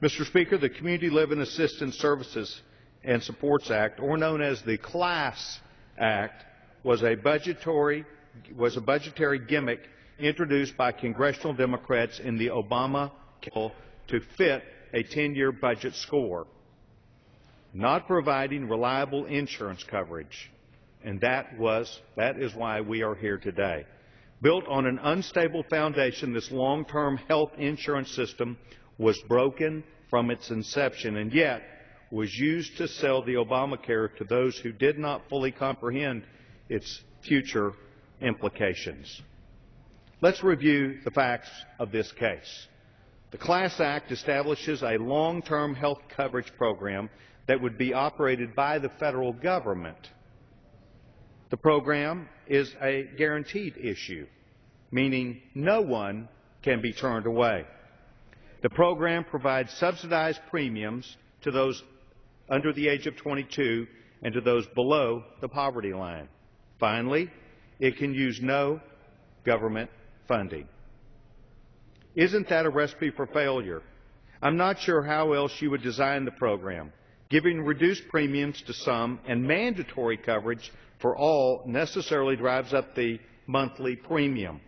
Mr. Speaker, the Community Living Assistance Services and Supports Act, or known as the CLASS Act, was a budgetary gimmick introduced by congressional Democrats in the ObamaCare to fit a 10-year budget score, not providing reliable insurance coverage. And that is why we are here today. Built on an unstable foundation, this long-term health insurance system was broken from its inception and yet was used to sell the Obamacare to those who did not fully comprehend its future implications. Let's review the facts of this case. The CLASS Act establishes a long-term health coverage program that would be operated by the federal government. The program is a guaranteed issue, meaning no one can be turned away. The program provides subsidized premiums to those under the age of 22 and to those below the poverty line. Finally, it can use no government funding. Isn't that a recipe for failure? I'm not sure how else you would design the program. Giving reduced premiums to some and mandatory coverage for all necessarily drives up the monthly premium.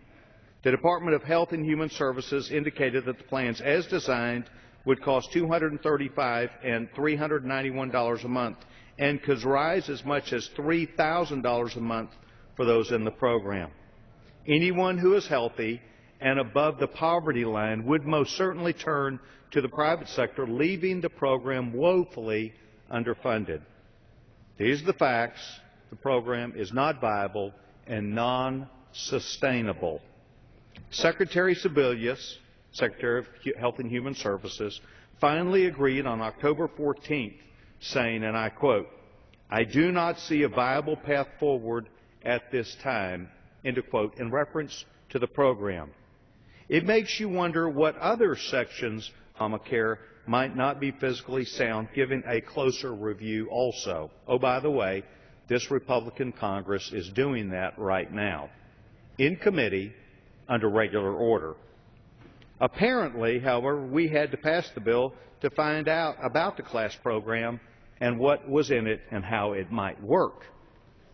The Department of Health and Human Services indicated that the plans as designed would cost $235 and $391 a month and could rise as much as $3,000 a month for those in the program. Anyone who is healthy and above the poverty line would most certainly turn to the private sector, leaving the program woefully underfunded. These are the facts. The program is not viable and non-sustainable. Secretary Sebelius, Secretary of Health and Human Services, finally agreed on October 14th, saying, and I quote, "I do not see a viable path forward at this time," end quote, in reference to the program. It makes you wonder what other sections of ObamaCare might not be physically sound, given a closer review also. Oh, by the way, this Republican Congress is doing that right now, in committee, under regular order. Apparently, however, we had to pass the bill to find out about the CLASS program and what was in it and how it might work.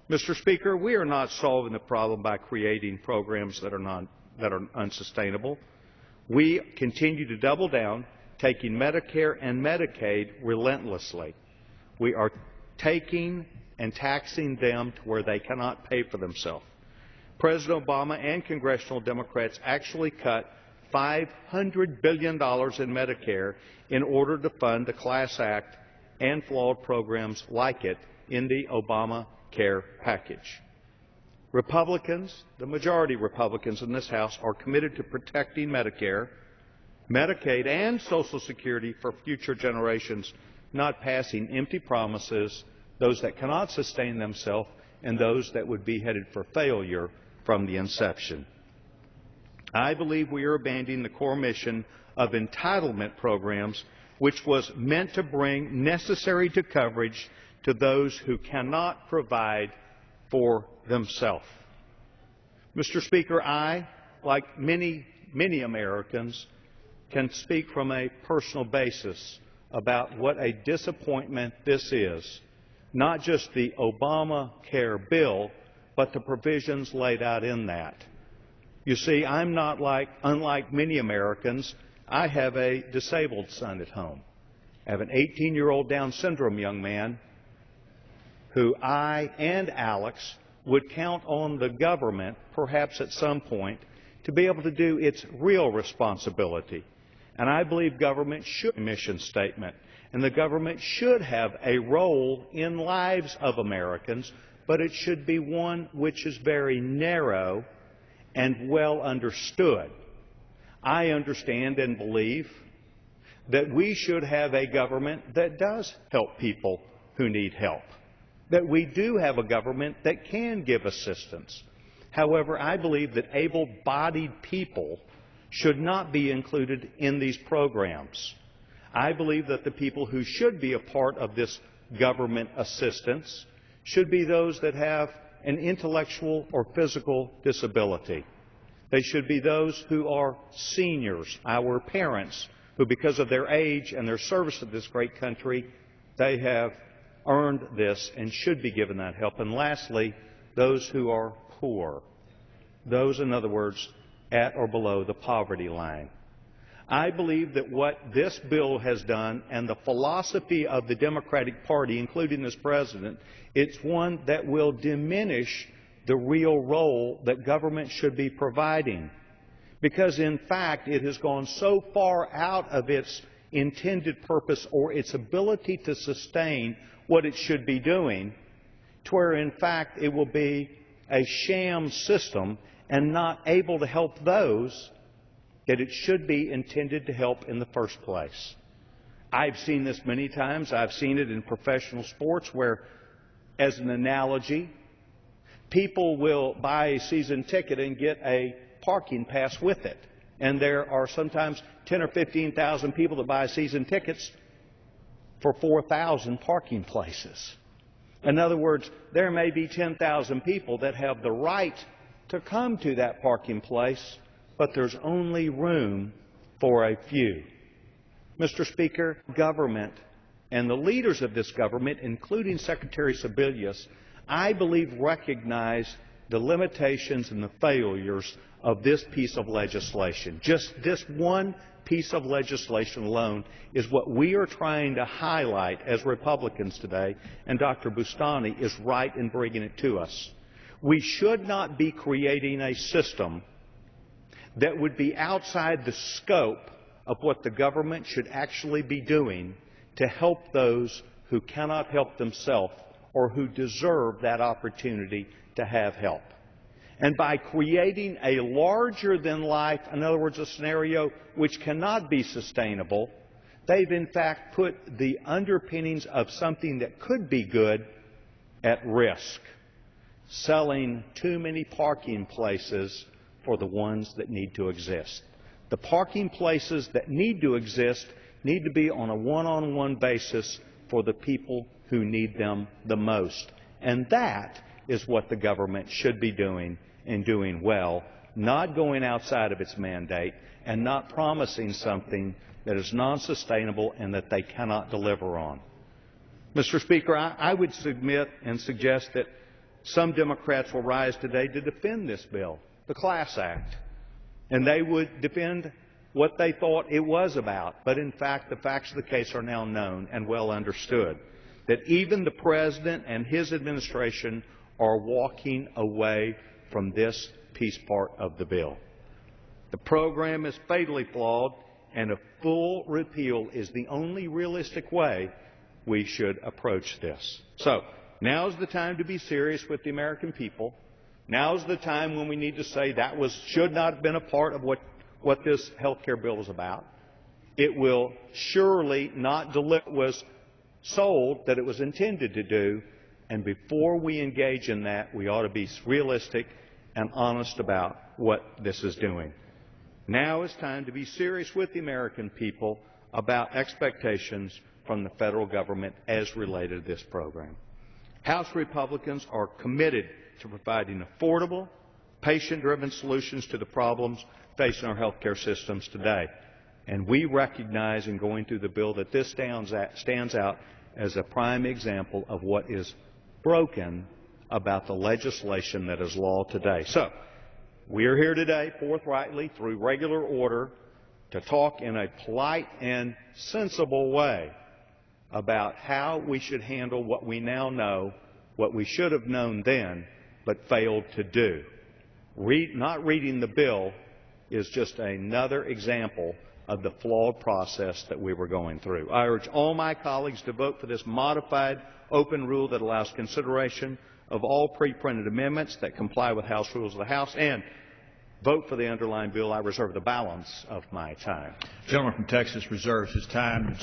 Mr. Speaker, we are not solving the problem by creating programs that are unsustainable. We continue to double down, taking Medicare and Medicaid relentlessly. We are taking and taxing them to where they cannot pay for themselves. President Obama and congressional Democrats actually cut $500 billion in Medicare in order to fund the CLASS Act and flawed programs like it in the ObamaCare package. Republicans, the majority Republicans in this House, are committed to protecting Medicare, Medicaid, and Social Security for future generations, not passing empty promises, those that cannot sustain themselves and those that would be headed for failure from the inception. I believe we are abandoning the core mission of entitlement programs, which was meant to bring necessary to coverage to those who cannot provide for themselves. Mr. Speaker, I, like many Americans, can speak from a personal basis about what a disappointment this is, not just the ObamaCare bill, but the provisions laid out in that. You see, unlike many Americans, I have a disabled son at home. I have an 18-year-old Down syndrome young man who I and Alex would count on the government, perhaps at some point, to be able to do its real responsibility. And I believe government should have a mission statement, and the government should have a role in lives of Americans, but it should be one which is very narrow and well understood. I understand and believe that we should have a government that does help people who need help, that we do have a government that can give assistance. However, I believe that able-bodied people should not be included in these programs. I believe that the people who should be a part of this government assistance should be those that have an intellectual or physical disability. They should be those who are seniors, our parents, who, because of their age and their service to this great country, they have earned this and should be given that help. And lastly, those who are poor, those, in other words, at or below the poverty line. I believe that what this bill has done, and the philosophy of the Democratic Party, including this president, it's one that will diminish the real role that government should be providing. Because, in fact, it has gone so far out of its intended purpose or its ability to sustain what it should be doing, to where, in fact, it will be a sham system and not able to help those that it should be intended to help in the first place. I've seen this many times. I've seen it in professional sports where, as an analogy, people will buy a season ticket and get a parking pass with it. And there are sometimes 10 or 15,000 people that buy season tickets for 4,000 parking places. In other words, there may be 10,000 people that have the right to come to that parking place, but there's only room for a few. Mr. Speaker, government and the leaders of this government, including Secretary Sebelius, I believe recognize the limitations and the failures of this piece of legislation. Just this one piece of legislation alone is what we are trying to highlight as Republicans today, and Dr. Bustani is right in bringing it to us. We should not be creating a system that would be outside the scope of what the government should actually be doing to help those who cannot help themselves or who deserve that opportunity to have help. And by creating a larger-than-life, in other words, a scenario which cannot be sustainable, they've in fact put the underpinnings of something that could be good at risk, selling too many parking places for the ones that need to exist. The parking places that need to exist need to be on a one-on-one basis for the people who need them the most. And that is what the government should be doing and doing well, not going outside of its mandate and not promising something that is non-sustainable and that they cannot deliver on. Mr. Speaker, I would submit and suggest that some Democrats will rise today to defend this bill, the Class Act, and they would defend what they thought it was about. But in fact, the facts of the case are now known and well understood, that even the President and his administration are walking away from this piece part of the bill. The program is fatally flawed, and a full repeal is the only realistic way we should approach this. So, now's the time to be serious with the American people. Now's the time when we need to say that should not have been a part of what this health care bill is about. It will surely not deliver what was sold that it was intended to do. And before we engage in that, we ought to be realistic and honest about what this is doing. Now is time to be serious with the American people about expectations from the federal government as related to this program. House Republicans are committed to providing affordable, patient-driven solutions to the problems facing our health care systems today. And we recognize in going through the bill that this stands out as a prime example of what is broken about the legislation that is law today. So, we are here today, forthrightly, through regular order, to talk in a polite and sensible way about how we should handle what we now know, what we should have known then, but failed to do. Not reading the bill is just another example of the flawed process that we were going through. I urge all my colleagues to vote for this modified open rule that allows consideration of all pre-printed amendments that comply with House rules of the House, and vote for the underlying bill. I reserve the balance of my time. The gentleman from Texas reserves his time.